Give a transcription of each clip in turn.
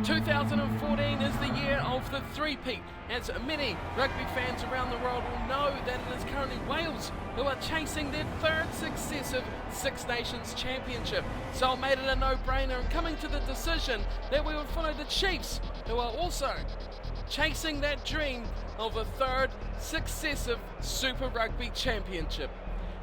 2014 is the year of the three-peat, as many rugby fans around the world will know that it is currently Wales who are chasing their third successive Six Nations Championship. So it made it a no-brainer in coming to the decision that we would follow the Chiefs, who are also chasing that dream of a third successive Super Rugby Championship.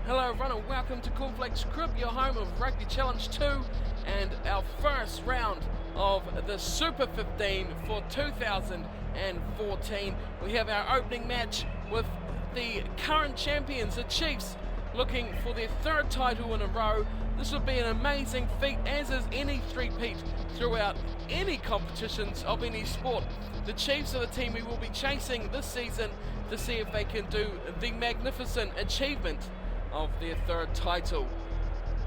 Hello everyone and welcome to Cornflakes Crib, your home of Rugby Challenge 2 and our first round of the Super 15 for 2014. We have our opening match with the current champions, the Chiefs, looking for their third title in a row. This would be an amazing feat, as is any three-peat throughout any competitions of any sport. The Chiefs are the team we will be chasing this season to see if they can do the magnificent achievement of their third title.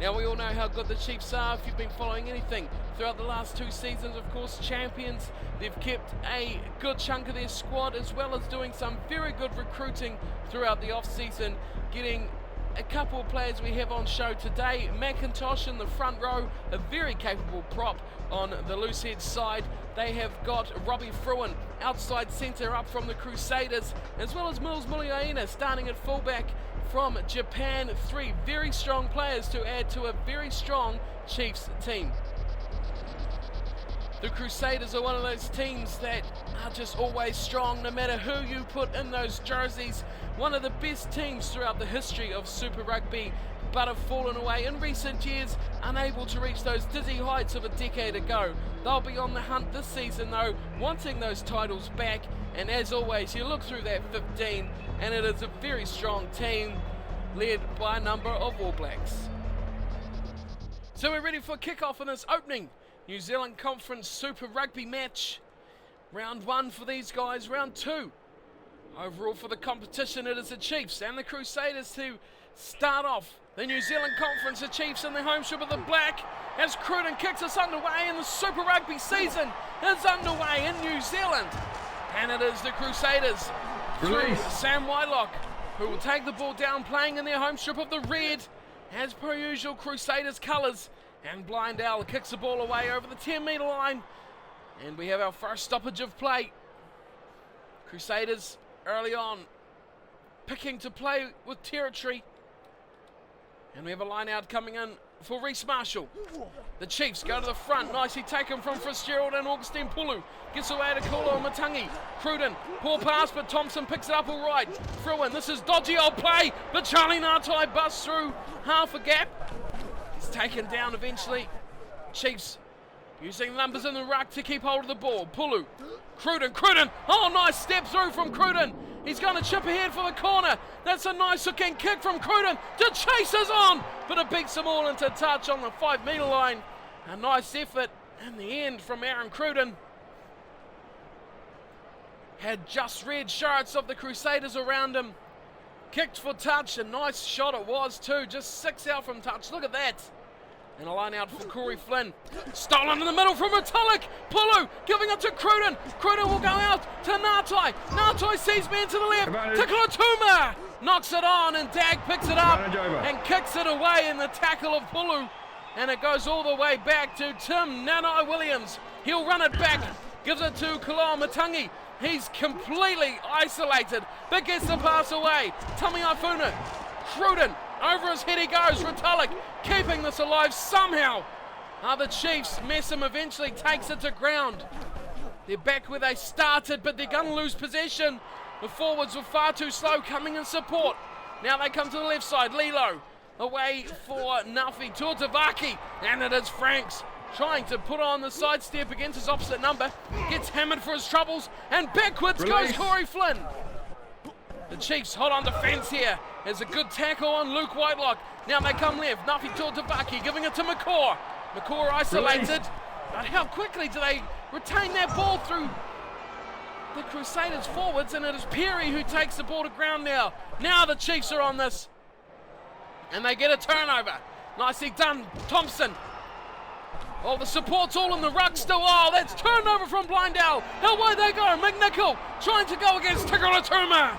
Now we all know how good the Chiefs are if you've been following anything throughout the last two seasons. Of course, champions, they've kept a good chunk of their squad as well as doing some very good recruiting throughout the off-season, getting a couple of players we have on show today. McIntosh in the front row, a very capable prop on the loosehead side. They have got Robbie Fruin outside centre up from the Crusaders, as well as Mills Muliaina starting at fullback from Japan. Three very strong players to add to a very strong Chiefs team. The Crusaders are one of those teams that are just always strong no matter who you put in those jerseys. One of the best teams throughout the history of Super Rugby, but have fallen away in recent years, unable to reach those dizzy heights of a decade ago. They'll be on the hunt this season though, wanting those titles back, and as always you look through that 15 and it is a very strong team led by a number of All Blacks. So we're ready for kickoff in this opening New Zealand Conference Super Rugby match. Round one for these guys, round two overall for the competition. It is the Chiefs and the Crusaders to start off the New Zealand Conference. The Chiefs in the home strip of the black as Cruden kicks us underway, and the Super Rugby season is underway in New Zealand. And it is the Crusaders through Sam Whitelock who will take the ball down, playing in their home strip of the red, as per usual Crusaders colours. And Blind Owl kicks the ball away over the 10-metre line. And we have our first stoppage of play. Crusaders early on picking to play with territory. And we have a line out coming in for Reece Marshall. The Chiefs go to the front, nicely taken from Fitzgerald, and Augustine Pulu gets away to Kolo Matangi. Cruden, poor pass, but Thompson picks it up all right. Fruin, this is dodgy old play, but Charlie Ngatai busts through half a gap. He's taken down eventually. Chiefs using numbers in the ruck to keep hold of the ball. Pulu, Cruden, oh nice step through from Cruden. He's going to chip ahead for the corner. That's a nice hooking kick from Cruden to chasers on, but it beats them all into touch on the 5-metre line. A nice effort in the end from Aaron Cruden. Had just red shirts of the Crusaders around him. Kicked for touch, a nice shot it was too, just 6 out from touch, look at that. And a line out for Corey Flynn. Stolen in the middle from Retallick. Pulu giving it to Cruden. Cruden will go out to Ngatai. Ngatai sees me into the left. Tikulatuma knocks it on, and Dag picks it up and kicks it away in the tackle of Pulu. And it goes all the way back to Tim Nanai Williams. He'll run it back, gives it to Koloa Matangi. He's completely isolated, but gets the pass away. Tamiafuna, Cruden, over his head he goes. Retallick keeping this alive somehow. The Chiefs, Messam eventually takes it to ground. They're back where they started, but they're going to lose possession. The forwards were far too slow coming in support. Now they come to the left side. Lilo away for Nuffy, Tuatavaki, and it is Franks trying to put on the sidestep against his opposite number. Gets hammered for his troubles, and backwards goes Corey Flynn. The Chiefs hold on defence here. There's a good tackle on Luke Whitelock. Now they come left. Nuffy Tuatavaki giving it to McCaw. McCaw isolated. But how quickly do they retain that ball through the Crusaders forwards? And it is Perry who takes the ball to ground now. Now the Chiefs are on this. And they get a turnover. Nicely done, Thompson. Oh, the support's all in the ruck still. Oh, that's turnover from Blind Owl. Away they go. McNichol trying to go against Tikulatuma.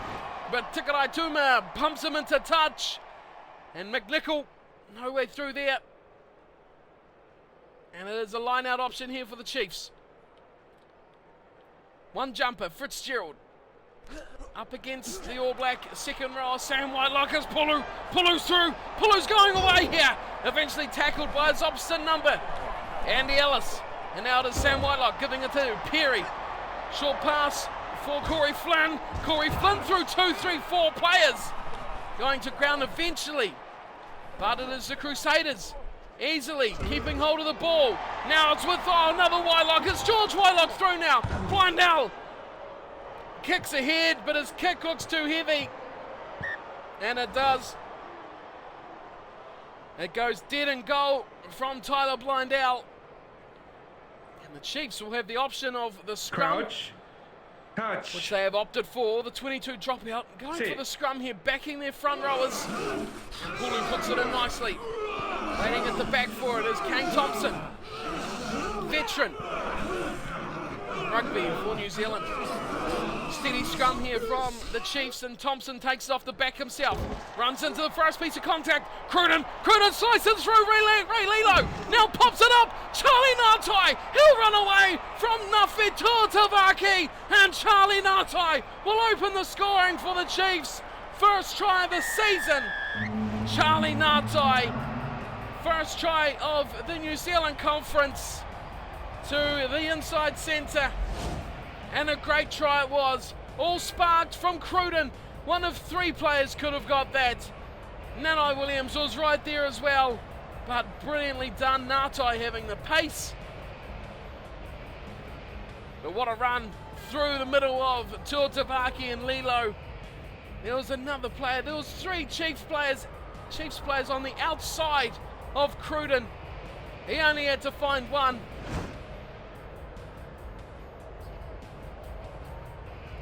But Tikulatuma pumps him into touch. And McNichol, no way through there. And it is a line-out option here for the Chiefs. One jumper, Fitzgerald. Up against the All Black second row, Sam Whitelock as Pulu. Pulu's through. Pulu's going away here. Eventually tackled by his opposite number, Andy Ellis. And now it is Sam Whitelock giving it to Perry. Short pass for Corey Flynn. Corey Flynn through 2, 3, 4 players. Going to ground eventually. But it is the Crusaders easily keeping hold of the ball. Now it's with another Whitelock. It's George Whitelock through now. Blindell kicks ahead, but his kick looks too heavy. And it does. It goes dead and goal from Tyler Blindell. And the Chiefs will have the option of the scrum. Touch. Which they have opted for. The 22 dropout. Going for the scrum here, backing their front rowers. Pulu puts it in nicely. Waiting at the back for it is Kane Thompson. Veteran. Rugby for New Zealand. Steady scrum here from the Chiefs, and Thompson takes it off the back himself. Runs into the first piece of contact. Cruden slices through Ray Lilo. Now pops it up. Charlie Ngatai. He'll run away from Nafi Tuatavaki. And Charlie Ngatai will open the scoring for the Chiefs. First try of the season. Charlie Ngatai. First try of the New Zealand Conference to the inside centre. And a great try it was. All sparked from Cruden. One of 3 players could have got that. Nanai Williams was right there as well. But brilliantly done. Ngatai having the pace. But what a run through the middle of Tuatavaki and Lilo. There was another player. There was 3 Chiefs players on the outside of Cruden. He only had to find one.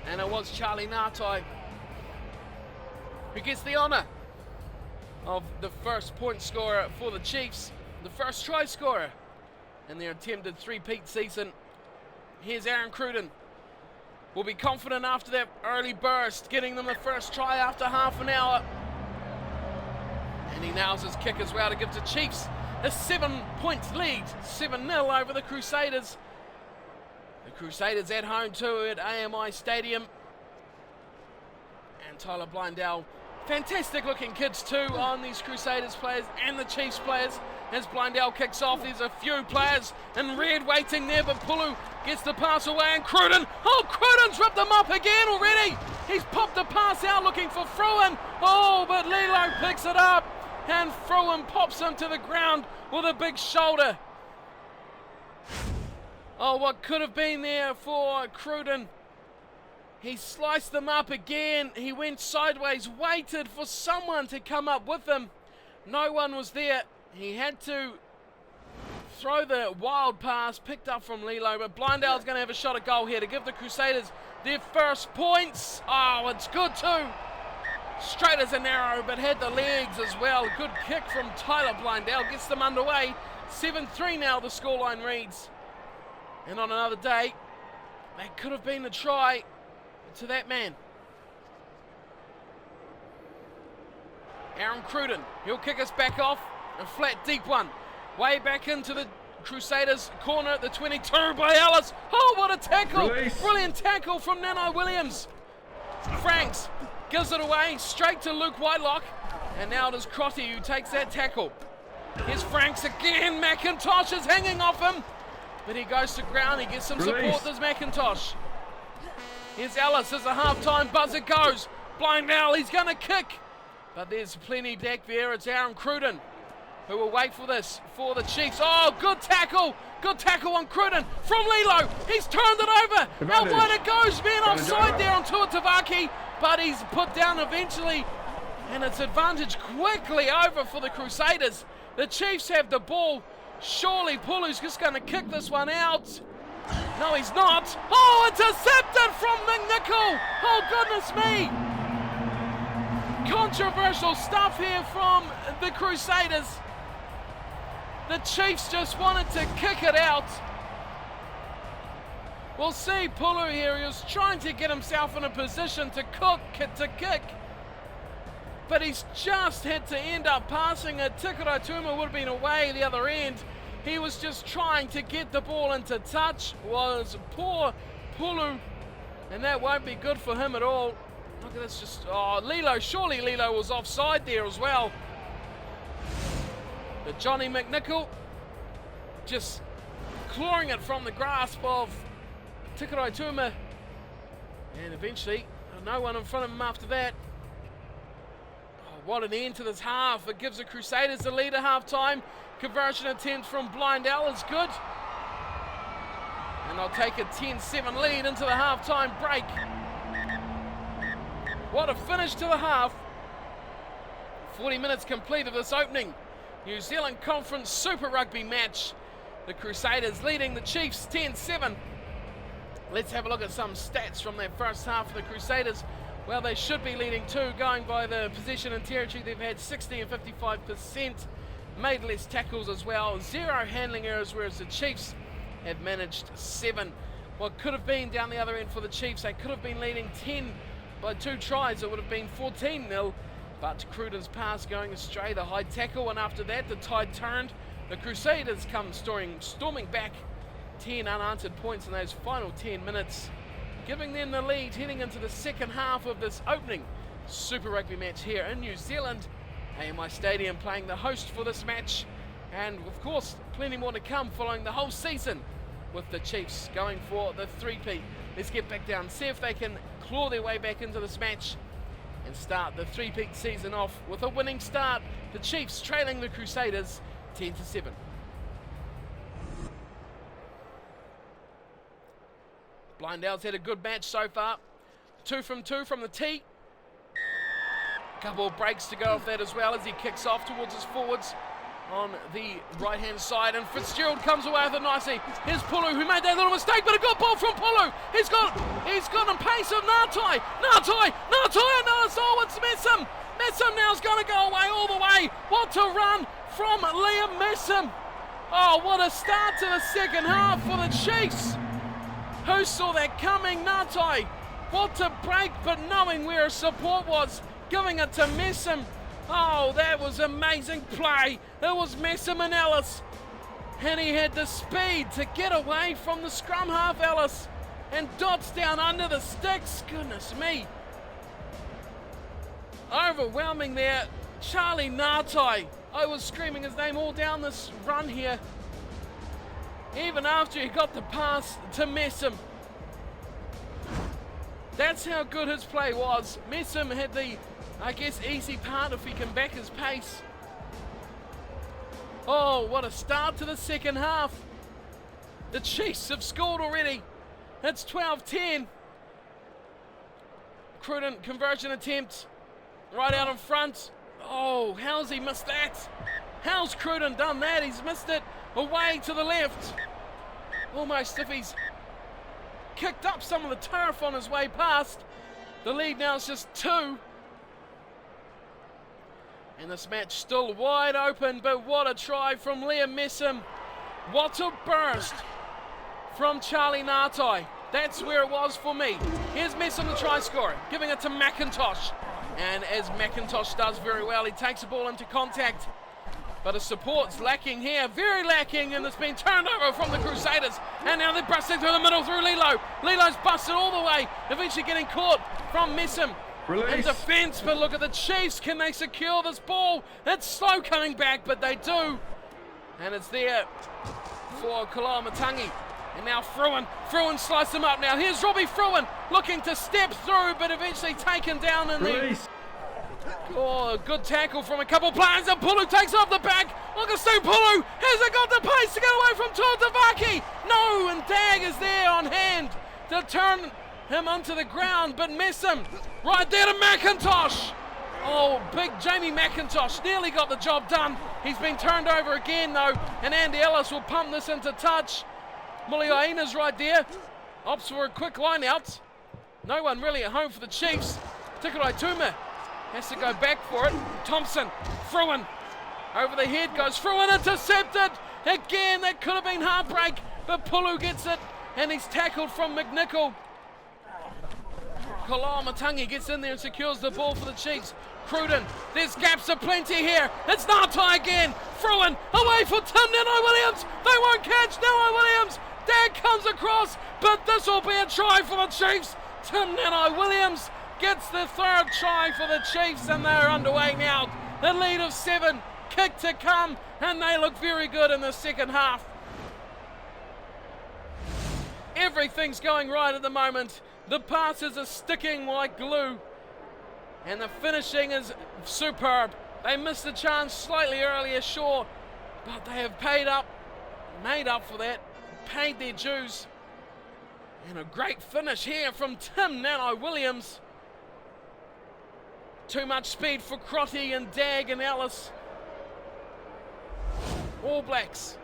And it was Charlie Ngatai who gets the honour of the first point scorer for the Chiefs, the first try scorer in their attempted 3-peat season. Here's Aaron Cruden. Will be confident after that early burst, getting them the first try after half an hour. And he nails his kick as well to give the Chiefs a 7-point lead, 7-0 over the Crusaders. The Crusaders at home too at AMI Stadium. And Tyler Blindell, fantastic looking kids too on these Crusaders players and the Chiefs players. As Blindell kicks off, there's a few players in red waiting there, but Pulu gets the pass away, and Cruden's ripped them up again already. He's popped the pass out looking for Fruin. Oh, but Lilo picks it up, and Fruin pops him to the ground with a big shoulder. Oh, what could have been there for Cruden. He sliced them up again. He went sideways, waited for someone to come up with him. No one was there. He had to throw the wild pass, picked up from Lilo, but Blindell's going to have a shot at goal here to give the Crusaders their first points. Oh, it's good too. Straight as an arrow, but had the legs as well. Good kick from Tyler Blindell. Gets them underway. 7-3 now the scoreline reads. And on another day, that could have been the try to that man. Aaron Cruden, he'll kick us back off. A flat, deep one. Way back into the Crusaders corner at the 22 by Ellis. Oh, what a tackle. Release. Brilliant tackle from Nanai Williams. Franks gives it away straight to Luke Whitelock. And now it is Crotty who takes that tackle. Here's Franks again. McIntosh is hanging off him. But he goes to ground. He gets some support. There's McIntosh. Here's Ellis as the half-time buzzer goes. Blindell, he's going to kick. But there's plenty back there. It's Aaron Cruden who will wait for this for the Chiefs. Oh, good tackle. Good tackle on Cruden from Lilo. He's turned it over. How wide it goes. Man offside there on Tuatavaki. But he's put down eventually. And it's advantage quickly over for the Crusaders. The Chiefs have the ball. Surely Pulu's just going to kick this one out. No, he's not. Oh, intercepted from McNichol. Oh, goodness me. Controversial stuff here from the Crusaders. The Chiefs just wanted to kick it out. We'll see Pulu here. He was trying to get himself in a position to kick. But he's just had to end up passing it. Tikura Tuma would have been away the other end. He was just trying to get the ball into touch. Was poor Pulu And that won't be good for him at all. Look at this, just, oh, Lilo, surely Lilo was offside there as well. But Johnny McNichol just clawing it from the grasp of Tikarai Tuima. And eventually, no one in front of him after that. Oh, what an end to this half. It gives the Crusaders the lead at half-time. Conversion attempt from Blindell is good. And they'll take a 10-7 lead into the half-time break. What a finish to the half. 40 minutes complete of this opening New Zealand Conference Super Rugby match. The Crusaders leading the Chiefs 10-7. Let's have a look at some stats from that first half for the Crusaders. Well, they should be leading too, going by the possession and territory. They've had 60 and 55%, made less tackles as well, 0 handling errors, whereas the Chiefs have managed 7. What could have been down the other end for the Chiefs, they could have been leading 10 by 2 tries. It would have been 14-0, but Cruden's pass going astray, the high tackle, and after that the tide turned. The Crusaders come storming back, 10 unanswered points in those final 10 minutes, giving them the lead heading into the second half of this opening Super Rugby match here in New Zealand. AMI Stadium playing the host for this match, and of course plenty more to come following the whole season with the Chiefs going for the three-peat. Let's get back down, see if they can claw their way back into this match and start the three-peat season off with a winning start. The Chiefs trailing the Crusaders 10-7. Blindell's had a good match so far. 2 from 2 from the tee. Couple of breaks to go off that as well as he kicks off towards his forwards on the right-hand side, and Fitzgerald comes away with it nicely. Here's Pulu, who made that little mistake, but a good ball from Pulu. He's got the pace of Ngatai, and now it's it's Messam. Messam now is going to go away all the way. What a run from Liam Messam. Oh, what a start to the second half for the Chiefs. Who saw that coming? Ngatai. What a break, but knowing where his support was, giving it to Messam. Oh, that was amazing play. It was Messam and Ellis. And he had the speed to get away from the scrum half, Ellis. And dots down under the sticks. Goodness me. Overwhelming there. Charlie Ngatai. I was screaming his name all down this run here, even after he got the pass to Messam. That's how good his play was. Messam had the, I guess, easy part if he can back his pace. Oh, what a start to the second half. The Chiefs have scored already. It's 12-10. Cruden conversion attempt right out in front. Oh, how's he missed that? How's Cruden done that? He's missed it away to the left. Almost if he's kicked up some of the turf on his way past. The lead now is just 2. And this match still wide open, but what a try from Liam Messam. What a burst from Charlie Ngatai. That's where it was for me. Here's Messam, the try scorer, giving it to McIntosh. And as McIntosh does very well, he takes the ball into contact. But his support's lacking here, very lacking, and it's been turned over from the Crusaders. And now they're busting through the middle through Lilo. Lilo's busted all the way, eventually getting caught from Messam. In defence, but look at the Chiefs. Can they secure this ball? It's slow coming back, but they do. And it's there for Kalamatangi. And now Fruin sliced him up now. Here's Robbie Fruin looking to step through, but eventually taken down in the... Oh, a good tackle from a couple of players, and Pulu takes off the back. Augustine Pulu, has it got the pace to get away from Tuatavaki? No, and Dag is there on hand to turn him onto the ground, but Messam right there to McIntosh. Oh, big Jamie McIntosh nearly got the job done. He's been turned over again though, and Andy Ellis will pump this into touch. Muliaina's right there. Opts for a quick line out. No one really at home for the Chiefs. Tikarai Tuima has to go back for it. Thompson, Fruin, over the head goes Fruin, intercepted. Again, that could have been heartbreak, but Pulu gets it, and he's tackled from McNichol. Kalamatangi gets in there and secures the ball for the Chiefs. Cruden, there's gaps aplenty here. It's Ngatai again. Fruin, away for Tim Nino Williams. They won't catch Nino Williams. Dag comes across, but this will be a try for the Chiefs. Tim Nanai-Williams gets the third try for the Chiefs, and they're underway now. The lead of 7, kick to come, and they look very good in the second half. Everything's going right at the moment. The passes are sticking like glue, and the finishing is superb. They missed the chance slightly earlier, sure, but they have made up for that, paid their dues. And a great finish here from Tim Nanai-Williams. Too much speed for Crotty and Dag and Ellis. All Blacks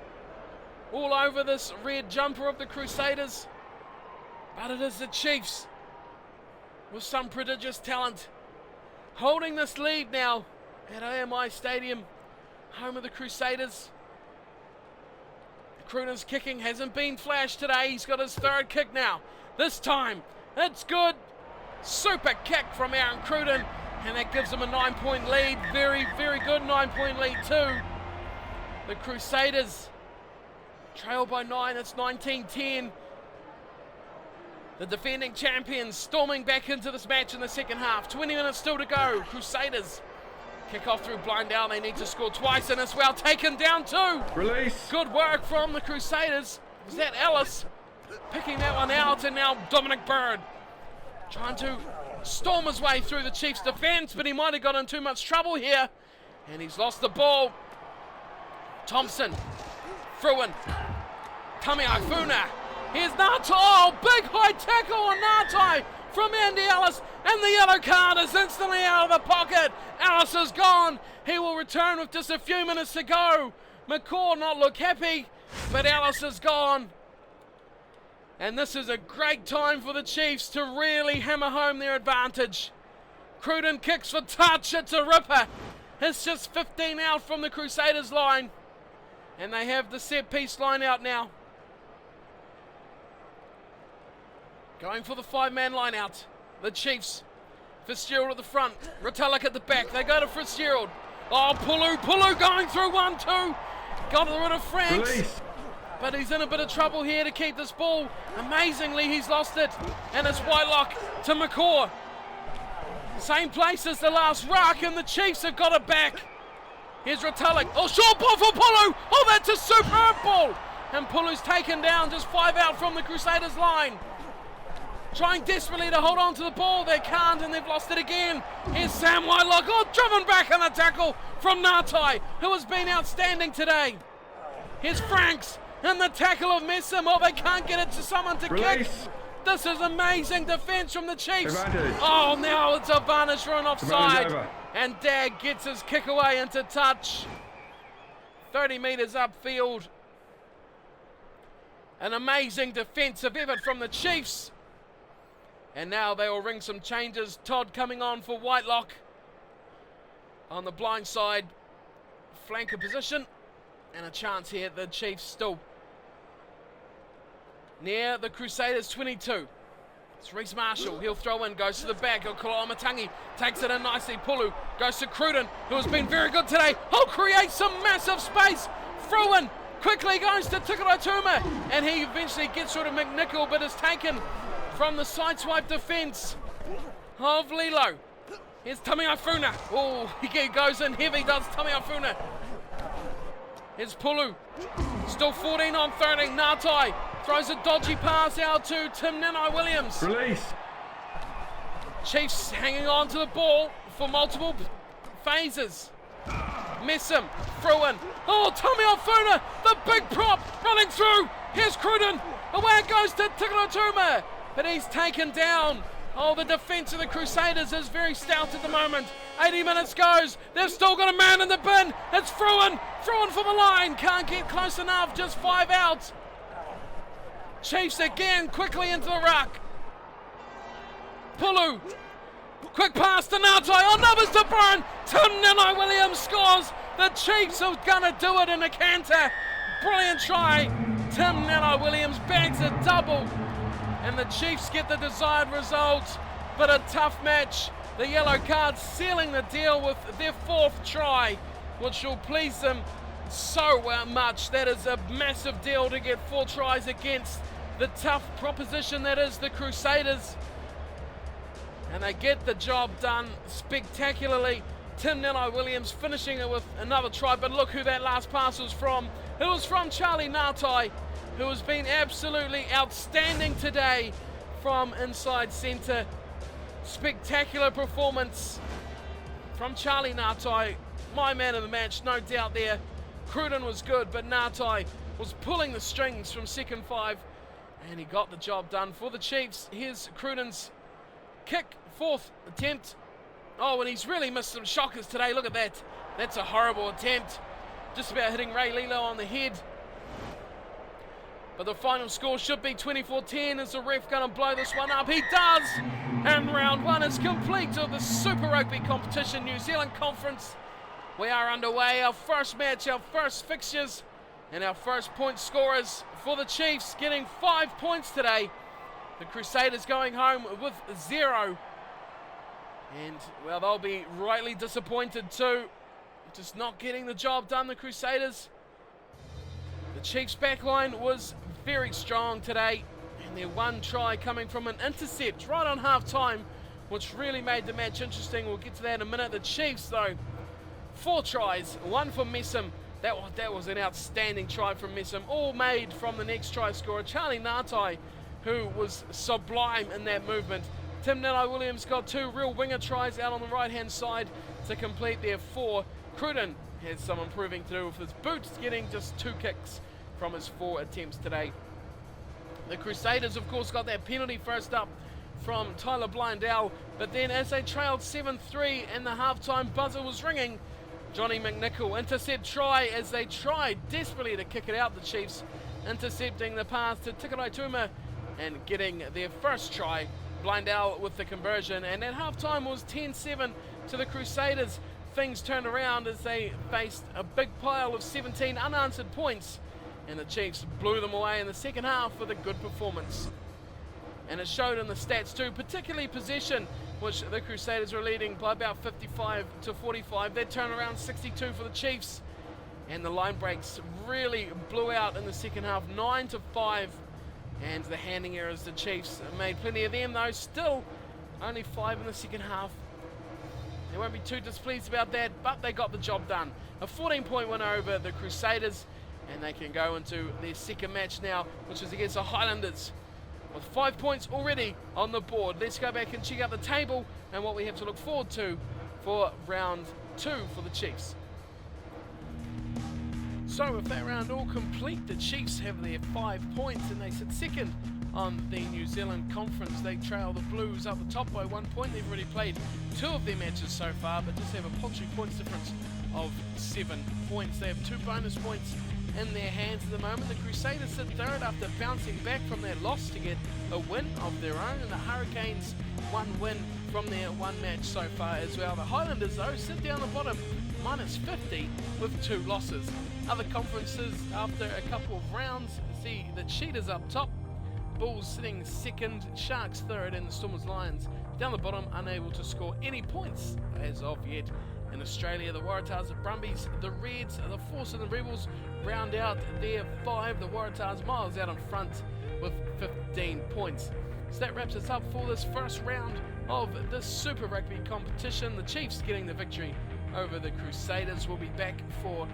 all over this red jumper of the Crusaders, but it is the Chiefs with some prodigious talent holding this lead now at AMI Stadium, home of the Crusaders. Cruden's kicking hasn't been flashed today. He's got his third kick now. This time, it's good. Super kick from Aaron Cruden, and that gives him a 9-point lead. Very, very good 9-point lead too. The Crusaders trail by 9. It's 19-10. The defending champions storming back into this match in the second half. 20 minutes still to go. Crusaders kick off through blind down. They need to score twice, and it's well taken down too. Release. Good work from the Crusaders. Was that Ellis picking that one out, and now Dominic Bird trying to storm his way through the Chiefs' defence, but he might have got in too much trouble here, and he's lost the ball. Thompson, Fruin, Tami Ifuna. Here's Ngātai. Oh, big high tackle on Ngātai from Andy Ellis, and the yellow card is instantly out of the pocket. Ellis is gone. He will return with just a few minutes to go. McCaw not look happy, but Ellis is gone. And this is a great time for the Chiefs to really hammer home their advantage. Cruden kicks for touch. It's a ripper. It's just 15 out from the Crusaders line, and they have the set piece line out now. Going for the 5-man line out. The Chiefs. Fitzgerald at the front. Retallick at the back. They go to Fitzgerald. Oh, Pulu going through 1-2. Got rid of Franks. Release. But he's in a bit of trouble here to keep this ball. Amazingly, he's lost it. And it's Whitelock to McCaw. Same place as the last ruck, and the Chiefs have got it back. Here's Retallick. Oh, short ball for Pulu. Oh, that's a superb ball. And Pulu's taken down, just 5 out from the Crusaders line. Trying desperately to hold on to the ball. They can't, and they've lost it again. Here's Sam Whitelock. Oh, driven back on the tackle from Ngātai, who has been outstanding today. Here's Franks and the tackle of Messam. Oh, they can't get it to someone to kick. This is amazing defence from the Chiefs. Advantage. Oh, now it's a varnish run offside. Over. And Dag gets his kick away into touch. 30 metres upfield. An amazing defensive effort from the Chiefs. And now they will ring some changes. Todd coming on for Whitelock on the blind side flanker position, and a chance here. The Chiefs still near the Crusaders 22. It's Reece Marshall. He'll throw in, goes to the back. Koloamatangi takes it in nicely. Pulu goes to Cruden, who has been very good today. Oh, creates some massive space. Fruin quickly goes to Tikaratuma, and he eventually gets rid of McNichol, but is taken from the sideswipe defence of Lilo. Here's Tami Ifuna. Oh, he goes in heavy, does Tami Ifuna. Here's Pulu. Still 14 on 30. Ngātai throws a dodgy pass out to Tim Nanai-Williams. Release. Chiefs hanging on to the ball for multiple phases. Messam, Fruin. Oh, Tami Ifuna, the big prop running through. Here's Cruden. Away it goes to Tikaratuma. But he's taken down. Oh, the defence of the Crusaders is very stout at the moment. 80 minutes goes. They've still got a man in the bin. It's Fruin. Fruin from the line. Can't get close enough. Just 5 out. Chiefs again quickly into the ruck. Pulu. Quick pass to Ngātai. Oh, numbers to Burn. Tim Nanai-Williams scores. The Chiefs are going to do it in a canter. Brilliant try. Tim Nanai-Williams bags a double. And the Chiefs get the desired result, but a tough match. The yellow card sealing the deal with their 4th try, which will please them so much. That is a massive deal to get 4 tries against the tough proposition that is the Crusaders. And they get the job done spectacularly. Tim Williams finishing it with another try, but look who that last pass was from. It was from Charlie Ngatai, who has been absolutely outstanding today from inside centre. Spectacular performance from Charlie Ngatai, my man of the match, no doubt there. Cruden was good, but Ngatai was pulling the strings from second five, and he got the job done for the Chiefs. Here's Cruden's kick, fourth attempt. Oh, and he's really missed some shockers today. Look at that. That's a horrible attempt. Just about hitting Ray Lilo on the head. But the final score should be 24-10. Is the ref going to blow this one up? He does! And round one is complete of the Super Rugby competition, New Zealand Conference. We are underway. Our first match, our first fixtures, and our first point scorers for the Chiefs, getting 5 points today. The Crusaders going home with 0. And, well, they'll be rightly disappointed too. Just not getting the job done, the Crusaders. The Chiefs' backline was very strong today. And their one try coming from an intercept right on half-time, which really made the match interesting. We'll get to that in a minute. The Chiefs, though, 4 tries, 1 for Messam. That was an outstanding try from Messam, all made from the next try scorer, Charlie Ngatai, who was sublime in that movement. Tim Williams got 2 real winger tries out on the right-hand side to complete their 4. Cruden has some improving to do with his boots, getting just 2 kicks from his 4 attempts today. The Crusaders, of course, got that penalty first up from Tyler Blindell, but then as they trailed 7-3 and the halftime buzzer was ringing, Johnny McNichol intercept try as they tried desperately to kick it out, the Chiefs, intercepting the pass to Tikarai Tuma and getting their first try. Blindell with the conversion, and at halftime was 10-7 to the Crusaders. Things turned around as they faced a big pile of 17 unanswered points, and the Chiefs blew them away in the second half with a good performance. And it showed in the stats too, particularly possession, which the Crusaders were leading by about 55-45. They turned around 62 for the Chiefs, and the line breaks really blew out in the second half, 9-5. And the handing errors, the Chiefs made plenty of them, though. Still only 5 in the second half. They won't be too displeased about that, but they got the job done. A 14-point win over the Crusaders, and they can go into their second match now, which is against the Highlanders, with 5 points already on the board. Let's go back and check out the table and what we have to look forward to for round 2 for the Chiefs. So with that round all complete, the Chiefs have their 5 points and they sit second on the New Zealand Conference. They trail the Blues up the top by 1 point. They've already played 2 of their matches so far, but just have a paltry points difference of 7 points. They have 2 bonus points in their hands at the moment. The Crusaders sit third after bouncing back from their loss to get a win of their own, and the Hurricanes 1 win from their 1 match so far as well. The Highlanders, though, sit down the bottom minus 50 with 2 losses. Other conferences, after a couple of rounds, see the Cheetahs up top, Bulls sitting second, Sharks third, and the Stormers Lions down the bottom, unable to score any points as of yet. In Australia, the Waratahs, the Brumbies, the Reds, the Force and the Rebels round out their 5. The Waratahs miles out in front with 15 points. So that wraps us up for this first round of this Super Rugby competition. The Chiefs getting the victory over the Crusaders. Will be back for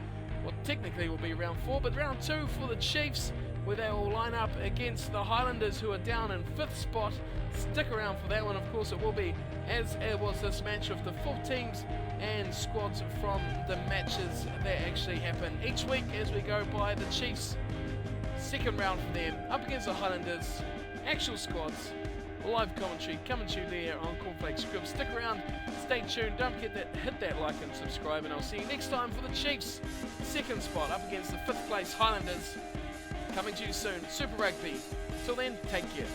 what technically will be round 4, but round 2 for the Chiefs, where they will line up against the Highlanders, who are down in 5th spot. Stick around for that one. Of course, it will be, as it was this match, with the full teams and squads from the matches that actually happen each week as we go by. The Chiefs, second round for them, up against the Highlanders, actual squads, live commentary coming to you there on Cornflakes Script. Stick around, stay tuned, don't forget that, hit that like and subscribe, and I'll see you next time for the Chiefs, second spot up against the 5th place Highlanders. Coming to you soon, Super Rugby. Till then, take care.